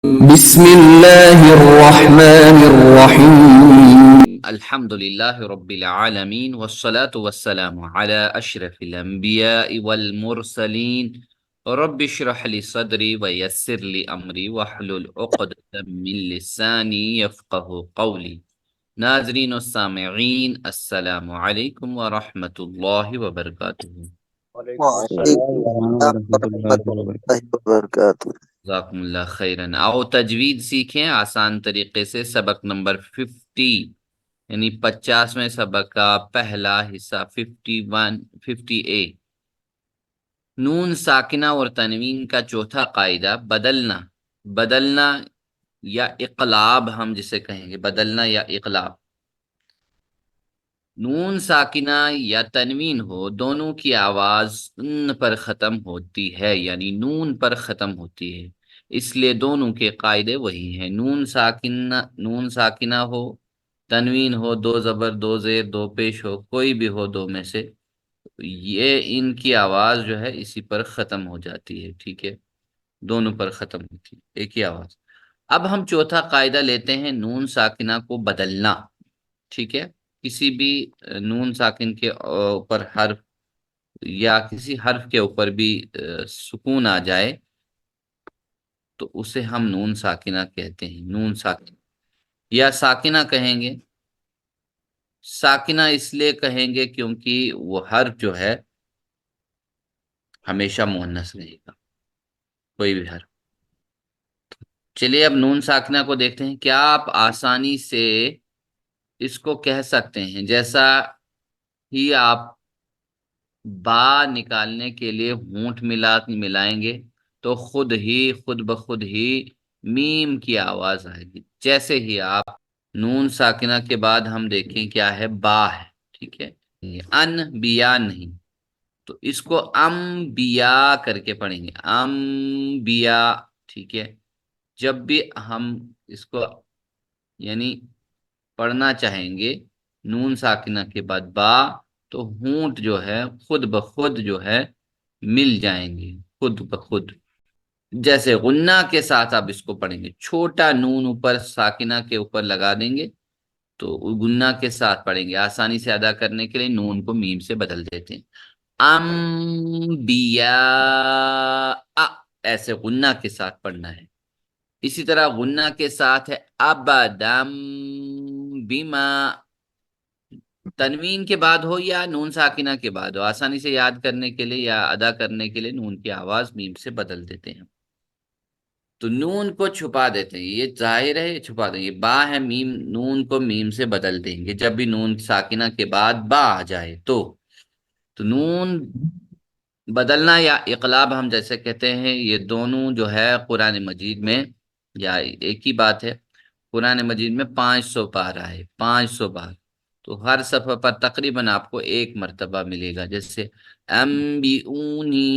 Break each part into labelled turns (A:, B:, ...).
A: بسم الله الرحمن الرحيم.
B: الحمد لله رب العالمين والصلاة والسلام على أشرف الأنبياء والمرسلين. رب اشرح لي صدري ويسر لي أمري واحلل عقدة من لساني يفقه قولي. ناظرین و سامعین السلام علیکم ورحمۃ اللہ وبرکاتہ۔
C: وعلیکم
D: وعلیکم
C: السلام
D: السلام
C: ورحمۃ
D: ورحمۃ
C: اللہ
D: اللہ
C: وبرکاتہ۔
D: وبرکاتہ۔
B: جزاکم اللہ خیرن۔ آؤ تجوید سیکھیں آسان طریقے سے۔ سبق نمبر 50 یعنی 50ویں سبق کا پہلا حصہ 50A۔ نون ساکنہ اور تنوین کا چوتھا قاعدہ بدلنا۔ بدلنا یا اقلاب ہم جسے کہیں گے، بدلنا یا اقلاب۔ نون ساکنہ یا تنوین ہو، دونوں کی آواز ان پر ختم ہوتی ہے، یعنی نون پر ختم ہوتی ہے، اس لیے دونوں کے قاعدے وہی ہیں۔ نون ساکنہ ہو، تنوین ہو، دو زبر دو زیر دو پیش ہو، کوئی بھی ہو دو میں سے، یہ ان کی آواز جو ہے اسی پر ختم ہو جاتی ہے، ٹھیک ہے، دونوں پر ختم ہوتی ہے، ایک ہی آواز۔ اب ہم چوتھا قاعدہ لیتے ہیں، نون ساکنہ کو بدلنا، ٹھیک ہے۔ کسی بھی نون ساکن کے اوپر حرف یا کسی حرف کے اوپر بھی سکون آ جائے تو اسے ہم نون ساکنہ کہتے ہیں، نون ساکنہ یا ساکنہ کہیں گے۔ ساکنہ اس لیے کہیں گے کیونکہ وہ حرف جو ہے ہمیشہ مؤنث رہے گا، کوئی بھی حرف۔ چلیے اب نون ساکنہ کو دیکھتے ہیں۔ کیا آپ آسانی سے اس کو کہہ سکتے ہیں جیسا ہی آپ با نکالنے کے لیے ہونٹ ملائیں گے تو خود بخود ہی میم کی آواز آئے گی، جیسے ہی آپ نون ساکنہ کے بعد ہم دیکھیں کیا ہے، با ہے، ٹھیک ہے، ان بیا نہیں، تو اس کو ام بیا کر کے پڑھیں گے، ام بیا، ٹھیک ہے۔ جب بھی ہم اس کو یعنی پڑھنا چاہیں گے نون ساکنہ کے بعد با، تو ہونٹ جو ہے خود بخود جو ہے مل جائیں گے، خود بخود۔ جیسے غنہ کے ساتھ آپ اس کو پڑھیں گے، چھوٹا نون اوپر ساکنہ کے اوپر لگا دیں گے تو غنہ کے ساتھ پڑھیں گے، آسانی سے ادا کرنے کے لیے نون کو میم سے بدل دیتے ہیں۔ انبیاء، ایسے غنہ کے ساتھ پڑھنا ہے۔ اسی طرح غنہ کے ساتھ ہے ابدم بما، تنوین کے بعد ہو یا نون ساکنہ کے بعد ہو، آسانی سے یاد کرنے کے لیے یا ادا کرنے کے لیے نون کی آواز میم سے بدل دیتے ہیں۔ تو نون کو چھپا دیتے ہیں، یہ ظاہر ہے یہ چھپا دیں گے، با ہے میم، نون کو میم سے بدل دیں گے جب بھی نون ساکنہ کے بعد با آ جائے تو نون بدلنا یا اقلاب ہم جیسے کہتے ہیں، یہ دونوں جو ہے قرآن مجید میں یا ایک ہی بات ہے، قرآن مجید میں 500 بار آئے، 500 بار، تو ہر صفحہ پر تقریباً آپ کو ایک مرتبہ ملے گا، جیسے انبئونی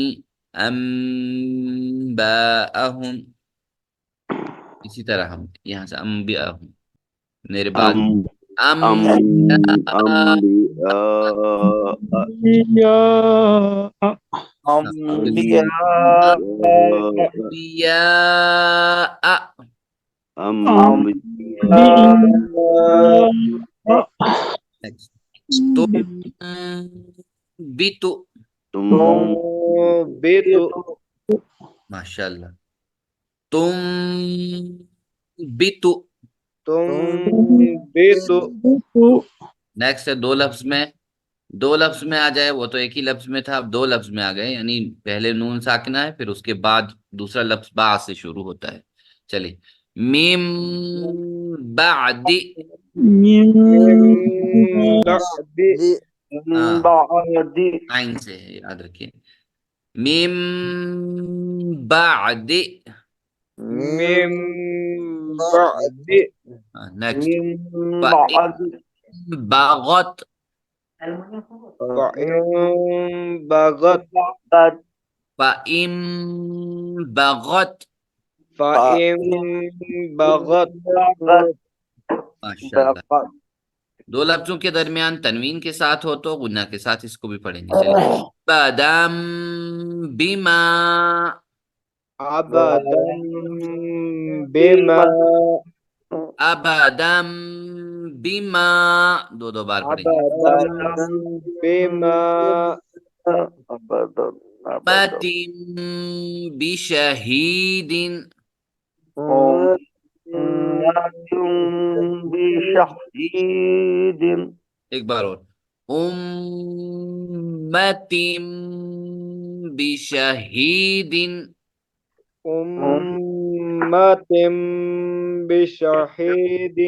B: انباءہم، اسی طرح ہم یہاں سے انبیاءہم، میرے بعد
C: انبیاء،
D: انبیاء،
B: انبیاء، تنبت،
C: تنبت،
B: ماشاء اللہ، تنبت۔
C: تنبت،
B: نیکسٹ ہے دو لفظ میں آ جائے، وہ تو ایک ہی لفظ میں تھا، اب دو لفظ میں آ گئے، یعنی پہلے نون ساکنہ ہے پھر اس کے بعد دوسرا لفظ با سے شروع ہوتا ہے۔ چلیے، میم بعد،
C: من بعد،
B: عین سے ہے، یاد رکھیے، میم بعد،
C: من بعد،
B: نیکسٹ،
D: من بعد،
B: بغت،
C: فإن بغت،
B: فإن بغت،
C: فإن بغت،
B: ماشاء اللہ۔ دو لفظوں کے درمیان تنوین کے ساتھ ہو تو غنہ کے ساتھ اس کو بھی پڑھیں گے۔ چلیے، بادام بیما،
C: عبدا بما
B: ابدم بما دو بار پڑھیں گے
C: أبدا بما
D: أبدا
B: متم بشهيد
D: بشهيد
B: ایک بار اور أمة بشهيد
C: أمة بشهيد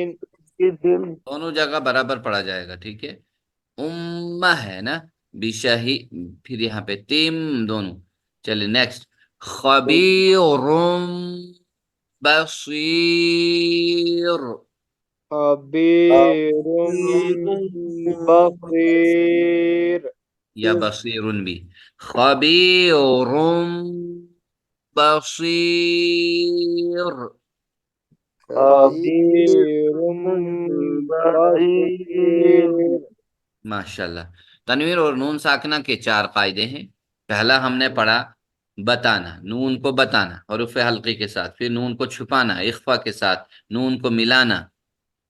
B: دونوں جگہ برابر پڑھا جائے گا، ٹھیک ہے. امہ ہے نا، بشہی، پھر یہاں پہ تم دونوں. چلے نیکسٹ. خبیر بصیر
C: خبير بصير
B: یا بصیر بھی. خبیر بصیر.
C: خبير بصير
B: ماشاء اللہ. تنوین اور نون ساکنہ کے 4 قاعدے ہیں. پہلا ہم نے پڑھا بتانا، نون کو بتانا حروف حلقی کے ساتھ، پھر نون کو چھپانا اخفا کے ساتھ، نون کو ملانا،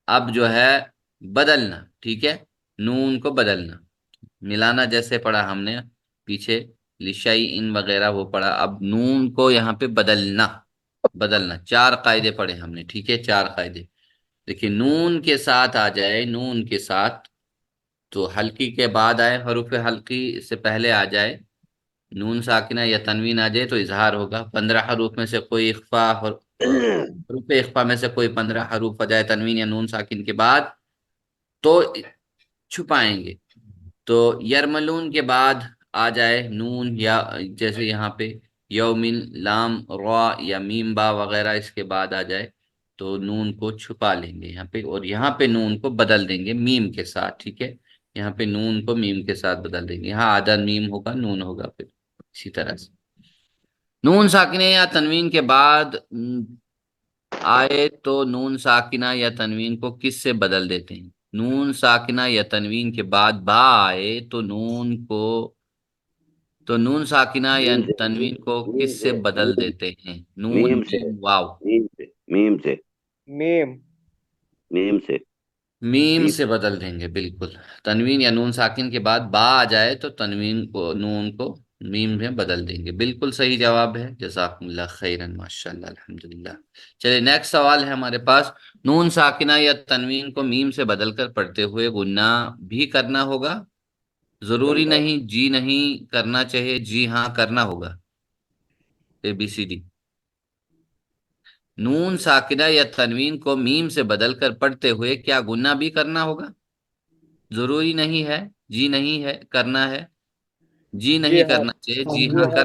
B: اب جو ہے بدلنا، ٹھیک ہے، نون کو بدلنا ملانا جیسے پڑھا ہم نے پیچھے لشائی ان وغیرہ وہ پڑھا. اب نون کو یہاں پہ بدلنا 4 قاعدے پڑھے ہم نے، ٹھیک ہے، 4 قاعدے. دیکھیے نون کے ساتھ آ جائے، نون کے ساتھ تو حلقی کے بعد آئے، حروف حلقی سے پہلے آ جائے، نون ساکنہ یا تنوین آ جائے تو اظہار ہوگا. 15 حروف میں سے کوئی اخفا، حروف اخفا میں سے کوئی 15 حروف آ جائے تنوین یا نون ساکن کے بعد تو چھپائیں گے. تو یرملون کے بعد آ جائے نون، یا جیسے یہاں پہ یومن، لام را یا میم با وغیرہ اس کے بعد آ جائے تو نون کو چھپا لیں گے یہاں پہ، اور یہاں پہ نون کو بدل دیں گے میم کے ساتھ، ٹھیک ہے. یہاں پہ نون کو میم کے ساتھ بدل دیں گے، یہاں آدھا میم ہوگا، نون ہوگا، پھر اسی طرح سے. نون ساکنہ یا تنوین کے بعد آئے تو نون ساکنہ یا تنوین کو کس سے بدل دیتے ہیں؟ نون ساکنہ یا تنوین کے بعد با آئے تو نون ساکنہ یا تنوین کو کس سے بدل دیتے ہیں؟ نون
D: میم سے
B: میم واو.
D: میم سے
C: ميم
D: میم سے
B: میم سے بدل دیں گے بالکل. تنوین یا نون ساکن کے بعد با آ جائے تو تنوین کو، نون کو میم میں بدل دیں گے. بالکل صحیح جواب ہے. جزاکم اللہ خیرا، ماشاء اللہ، الحمدللہ. چلیے نیکسٹ سوال ہے ہمارے پاس. نون ساکنہ یا تنوین کو میم سے بدل کر پڑھتے ہوئے غنہ بھی کرنا ہوگا؟ ضروری نہیں، جی نہیں کرنا چاہیے، جی ہاں کرنا ہوگا. ABCD. نون ساکنہ یا تنوین کو میم سے بدل کر پڑھتے ہوئے کیا غنہ بھی کرنا ہوگا؟ ضروری نہیں ہے، جی نہیں ہے، کرنا ہے، جی نہیں کرنا چاہیے، جی ہاں کرنا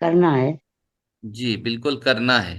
E: کرنا ہے.
B: جی بالکل کرنا ہے.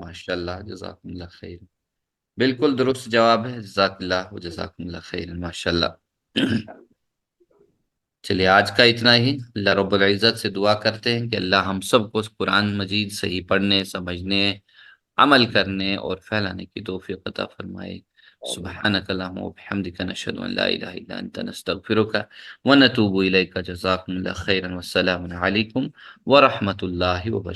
B: ماشاء اللہ، جزاکم اللہ خیر. بالکل درست جواب ہے. جزاک اللہ و جزاکم اللہ خیر، ماشاء اللہ. چلیے آج کا اتنا ہی. اللہ رب العزت سے دعا کرتے ہیں کہ اللہ ہم سب کو قرآن مجید صحیح پڑھنے، سمجھنے، عمل کرنے اور پھیلانے کی توفیق عطا فرمائے. سبحانک اللہم و بحمدک، نشہد ان لا الہ الا انت، نستغفرک ونتوب الیک. جزاکم اللہ خیرا، والسلام علیکم ورحمۃ اللہ وبرکاتہ.